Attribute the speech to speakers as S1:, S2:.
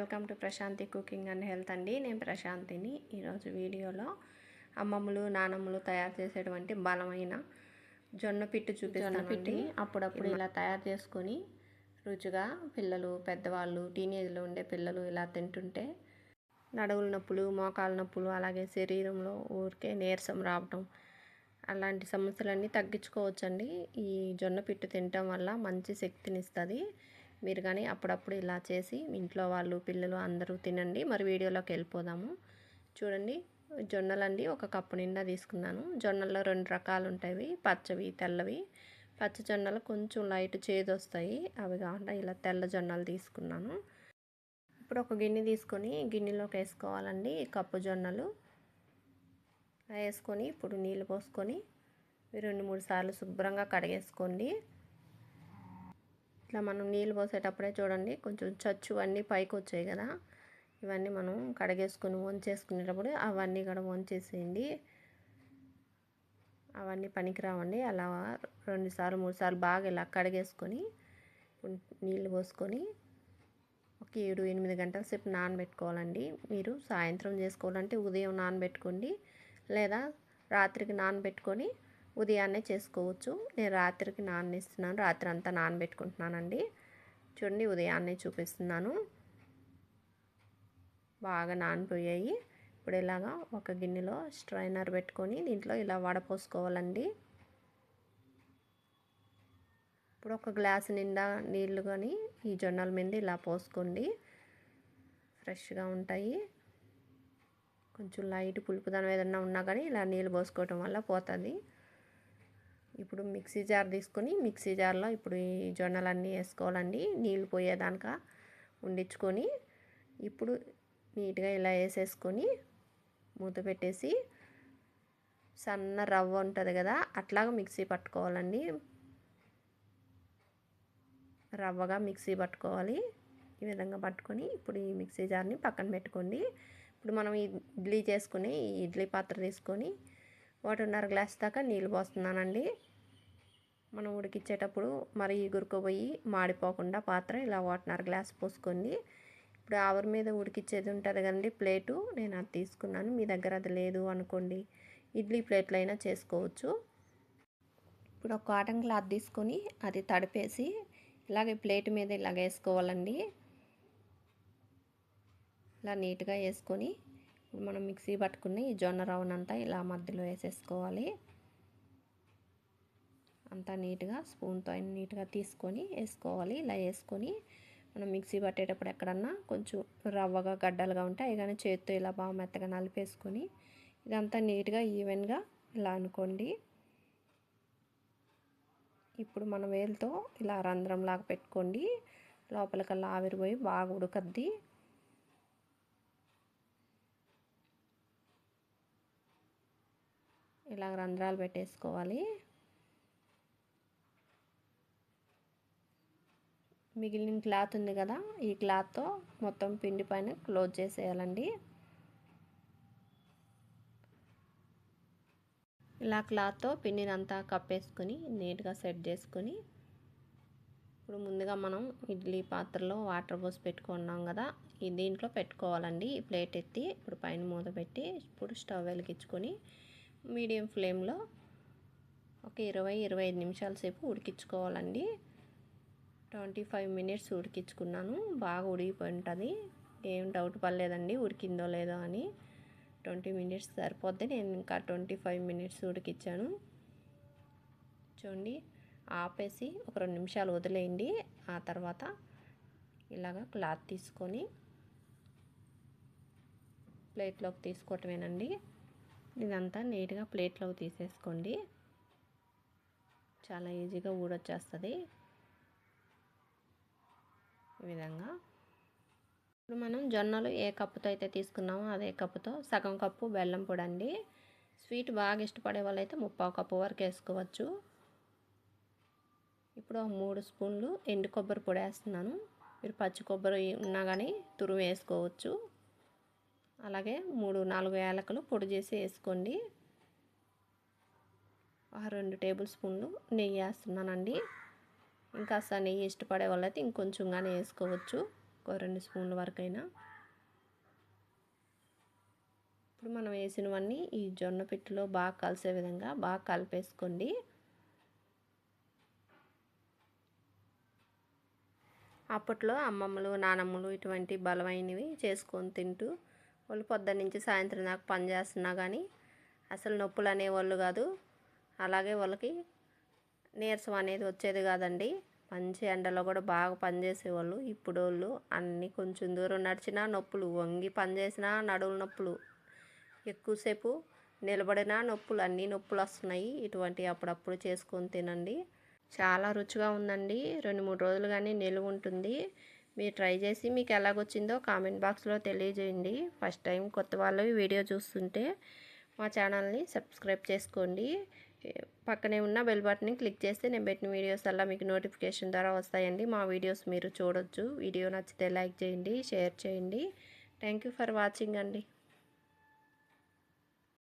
S1: Welcome to Prashanthi cooking and health అండి. నేను ప్రశాంతిని. ఈరోజు వీడియోలో అమ్మమ్మలు నానమ్మలు తయారు చేసేటువంటి బలమైన జొన్న పిట్టు చూపిస్తానండి. అప్పుడప్పుడు ఇలా తయారు చేసుకొని రుచిగా పిల్లలు, పెద్దవాళ్ళు, టీనేజ్లో ఉండే పిల్లలు ఇలా తింటుంటే నడువుల నొప్పులు, మోకాల నొప్పులు, అలాగే శరీరంలో ఊరికే నీరసం రావటం అలాంటి సమస్యలన్నీ తగ్గించుకోవచ్చండి. ఈ జొన్న పిట్టు తినటం వల్ల మంచి శక్తినిస్తుంది. మీరు కానీ అప్పుడప్పుడు ఇలా చేసి ఇంట్లో వాళ్ళు, పిల్లలు అందరూ తినండి. మరి వీడియోలోకి వెళ్ళిపోదాము. చూడండి, జొన్నలండి ఒక కప్పు నిండా తీసుకున్నాను. జొన్నల్లో 2 రకాలు ఉంటాయి, పచ్చవి, తెల్లవి. పచ్చ జొన్నలు కొంచెం లైట్ చేదు వస్తాయి, అవి కాకుండా ఇలా తెల్ల జొన్నలు తీసుకున్నాను. ఇప్పుడు ఒక గిన్నె తీసుకొని గిన్నెలోకి వేసుకోవాలండి కప్పు జొన్నలు. వేసుకొని ఇప్పుడు నీళ్ళు పోసుకొని 2-3 సార్లు శుభ్రంగా కడిగేసుకోండి. ఇట్లా మనం నీళ్ళు పోసేటప్పుడే చూడండి కొంచెం చచ్చు అన్నీ పైకి వచ్చాయి కదా, ఇవన్నీ మనం కడిగేసుకొని వంచేసుకునేటప్పుడు అవన్నీ కూడా వంచేసేయండి. అవన్నీ పనికిరావండి. అలా 2 సార్లు 3 సార్లు బాగా ఇలా కడిగేసుకొని నీళ్ళు పోసుకొని ఒక 7-8 గంటల సేపు నానబెట్టుకోవాలండి. మీరు సాయంత్రం చేసుకోవాలంటే ఉదయం నానబెట్టుకోండి, లేదా రాత్రికి నానబెట్టుకొని ఉదయాన్నే చేసుకోవచ్చు. నేను రాత్రికి నాననిస్తున్నాను, రాత్రి అంతా నానబెట్టుకుంటున్నానండి. చూడండి, ఉదయాన్నే చూపిస్తున్నాను. బాగా నానిపోయాయి. ఇప్పుడు ఇలాగా ఒక గిన్నెలో స్ట్రైనర్ పెట్టుకొని దీంట్లో ఇలా వడపోసుకోవాలండి. ఇప్పుడు ఒక గ్లాసు నిండా నీళ్ళు కానీ ఈ జొన్నల మీద ఇలా పోసుకోండి. ఫ్రెష్గా ఉంటాయి. కొంచెం లైట్ పులుపుదనం ఏదన్నా ఉన్నా కానీ ఇలా నీళ్ళు పోసుకోవటం వల్ల పోతుంది. ఇప్పుడు మిక్సీ జార్ తీసుకొని మిక్సీ జార్లో ఇప్పుడు ఈ జొన్నలన్నీ వేసుకోవాలండి. నీళ్ళు పోయేదాకా ఉండించుకొని ఇప్పుడు నీట్గా ఇలా వేసేసుకొని మూత పెట్టేసి సన్న రవ్వ ఉంటుంది కదా, అట్లాగా మిక్సీ పట్టుకోవాలండి. రవ్వగా మిక్సీ పట్టుకోవాలి. ఈ విధంగా పట్టుకొని ఇప్పుడు ఈ మిక్సీ జార్ని పక్కన పెట్టుకోండి. ఇప్పుడు మనం ఇడ్లీ చేసుకుని ఈ ఇడ్లీ పాత్ర తీసుకొని 1.5 గ్లాస్ దాకా నీళ్ళు పోస్తున్నానండి. మనం ఉడికించేటప్పుడు మరి గురుకుపోయి మాడిపోకుండా పాత్ర ఇలా 1.5 గ్లాస్ పోసుకోండి. ఇప్పుడు ఆవిరి మీద ఉడికిచ్చేది ఉంటుంది కదండి ప్లేటు, నేను అది తీసుకున్నాను. మీ దగ్గర అది లేదు అనుకోండి, ఇడ్లీ ప్లేట్లు అయినా చేసుకోవచ్చు. ఇప్పుడు ఒక కాటన్ క్లాత్ తీసుకొని అది తడిపేసి ఇలాగే ప్లేట్ మీద ఇలాగ వేసుకోవాలండి. ఇలా నీట్గా వేసుకొని ఇప్పుడు మనం మిక్సీ పట్టుకుని ఈ జొన్న రవ్వనంతా ఇలా మధ్యలో వేసేసుకోవాలి. అంతా నీట్గా స్పూన్తో అయినా నీట్గా తీసుకొని వేసుకోవాలి. ఇలా వేసుకొని మనం మిక్సీ పట్టేటప్పుడు ఎక్కడన్నా కొంచెం రవ్వగా గడ్డలుగా ఉంటే అవి కానీ చేతితో ఇలా బాగా మెత్తగా నలిపేసుకొని ఇదంతా నీట్గా ఈవెన్గా ఇలా అనుకోండి. ఇప్పుడు మన వేలుతో ఇలా రంధ్రంలాగా పెట్టుకోండి. లోపలికల్లా ఆవిరిపోయి బాగా ఉడకద్ది. ఇలా రంధ్రాలు పెట్టేసుకోవాలి. మిగిలిన క్లాత్ ఉంది కదా, ఈ క్లాత్తో మొత్తం పిండి పైన క్లోజ్ చేసేయాలండి. ఇలా క్లాత్తో పిండిని అంతా కప్పేసుకొని నీట్గా సెట్ చేసుకొని ఇప్పుడు ముందుగా మనం ఇడ్లీ పాత్రలో వాటర్ పోసి పెట్టుకున్నాం కదా, ఈ దీంట్లో పెట్టుకోవాలండి. ఈ ప్లేట్ ఎత్తి ఇప్పుడు పైన మూత పెట్టి ఇప్పుడు స్టవ్ వెలిగించుకొని మీడియం ఫ్లేమ్లో ఒక 20-25 నిమిషాల సేపు ఉడికించుకోవాలండి. 25 మినిట్స్ ఉడికించుకున్నాను. బాగా ఉడికిపోయి ఉంటుంది, ఏం డౌట్ పడలేదండి ఉడికిందో లేదో అని. 20 మినిట్స్ సరిపోద్ది, నేను ఇంకా 25 మినిట్స్ ఉడికించాను. చూడండి, ఆపేసి ఒక 2 నిమిషాలు వదిలేయండి. ఆ తర్వాత ఇలాగ క్లాత్ తీసుకొని ప్లేట్లోకి తీసుకోవటమేనండి. ఇదంతా నీట్గా ప్లేట్లోకి తీసేసుకోండి. చాలా ఈజీగా ఊడొచ్చేస్తుంది ఈ విధంగా. ఇప్పుడు మనం జొన్నలు ఏ కప్పుతో అయితే తీసుకున్నామో అదే కప్పుతో సగం కప్పు బెల్లం పొడి అండి. స్వీట్ బాగా ఇష్టపడే వాళ్ళైతే 3/4 కప్పు వరకు వేసుకోవచ్చు. ఇప్పుడు 3 స్పూన్లు ఎండు కొబ్బరి పొడి వేస్తున్నాను. మీరు పచ్చి కొబ్బరి ఉన్నా కానీ తురుము వేసుకోవచ్చు. అలాగే 3-4 యాలకులు పొడి చేసి వేసుకోండి. 2 టేబుల్ స్పూన్లు నెయ్యి వేస్తున్నానండి. ఇంకా నెయ్యి ఇష్టపడే వాళ్ళైతే ఇంకొంచెంగానే వేసుకోవచ్చు. ఒక 2 స్పూన్ల వరకైనా. ఇప్పుడు మనం వేసినవన్నీ ఈ జొన్న పిట్టులో బాగా కలిసే విధంగా బాగా కలిపేసుకోండి. అప్పట్లో అమ్మమ్మలు నానమ్మలు ఇటువంటి బలమైనవి చేసుకొని తింటూ వాళ్ళు పొద్దున్న నుంచి సాయంత్రం దాకా పని చేస్తున్నా కానీ అసలు నొప్పులు అనేవాళ్ళు కాదు. అలాగే వాళ్ళకి నీరసం అనేది వచ్చేది కాదండి. మంచి ఎండలో కూడా బాగా పనిచేసేవాళ్ళు. ఇప్పుడు వాళ్ళు అన్నీ కొంచెం దూరం నడిచినా నొప్పులు, వంగి పనిచేసినా నడువుల నొప్పులు, ఎక్కువసేపు నిలబడినా నొప్పులు, అన్నీ నొప్పులు వస్తున్నాయి. ఇటువంటి అప్పుడప్పుడు చేసుకొని తినండి. చాలా రుచిగా ఉందండి. 2-3 రోజులు కానీ నిలువ ఉంటుంది. మీరు ట్రై చేసి మీకు ఎలాగొచ్చిందో కామెంట్ బాక్స్లో తెలియజేయండి. ఫస్ట్ టైం కొత్త వాళ్ళు వీడియో చూస్తుంటే మా ఛానల్ని సబ్స్క్రైబ్ చేసుకోండి. పక్కనే ఉన్న బెల్ బటన్ని క్లిక్ చేస్తే నేను పెట్టిన వీడియోస్ అలా మీకు నోటిఫికేషన్ ద్వారా వస్తాయండి. మా వీడియోస్ మీరు చూడొచ్చు. వీడియో నచ్చితే లైక్ చేయండి, షేర్ చేయండి. థ్యాంక్ యూ ఫర్ వాచింగ్ అండి.